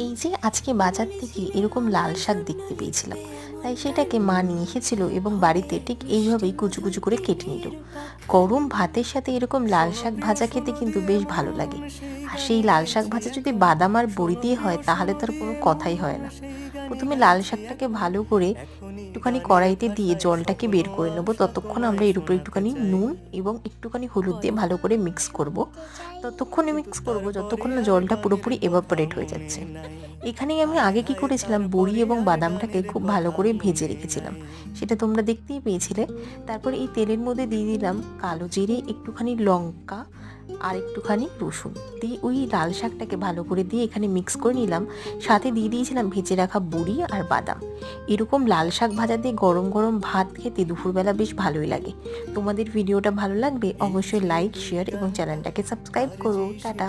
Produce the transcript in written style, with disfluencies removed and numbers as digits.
এই যে আজকে বাজার থেকে এরকম লাল শাক দেখতে পেয়েছিলাম, তাই সেটাকে মা নিয়ে এসেছিল এবং বাড়িতে ঠিক এইভাবেই কুচু কুচু করে কেটে নিল। গরম ভাতের সাথে এরকম লাল শাক ভাজা খেতে কিন্তু বেশ ভালো লাগে। আর সেই লাল শাক ভাজা যদি বাদাম আর বড়ি দিয়ে হয় তাহলে তার কোনো কথাই হয় না। প্রথমে লাল শাকটাকে ভালো করে একটুখানি কড়াইতে দিয়ে জলটাকে বের করে নেবো, ততক্ষণ আমরা এর উপর একটুখানি নুন এবং একটুখানি হলুদ দিয়ে ভালো করে মিক্স করব। ততক্ষণে মিক্স করব যতক্ষণ না জলটা পুরোপুরি এভাপোরেট হয়ে যাচ্ছে। এখানেই আমি আগে কি করেছিলাম, বড়ি এবং বাদামটাকে খুব ভালো করে ভেজে রেখেছিলাম, সেটা তোমরা দেখতেই পেয়েছিলে। তারপর এই তেলের মধ্যে দিয়ে দিলাম কালো জিরে, একটুখানি লঙ্কা আর একটুখানি রসুন দিয়ে ওই লাল শাকটাকে ভালো করে দিয়ে এখানে মিক্স করে নিলাম। সাথে দিয়ে দিয়েছিলাম ভেজে রাখা বড়ি আর বাদাম। এরকম লাল শাক ভাজা দিয়ে গরম গরম ভাত খেতে দুপুরবেলা বেশ ভালোই লাগে। তোমাদের ভিডিওটা ভালো লাগবে অবশ্যই লাইক, শেয়ার এবং চ্যানেলটাকে সাবস্ক্রাইব করো। টাটা।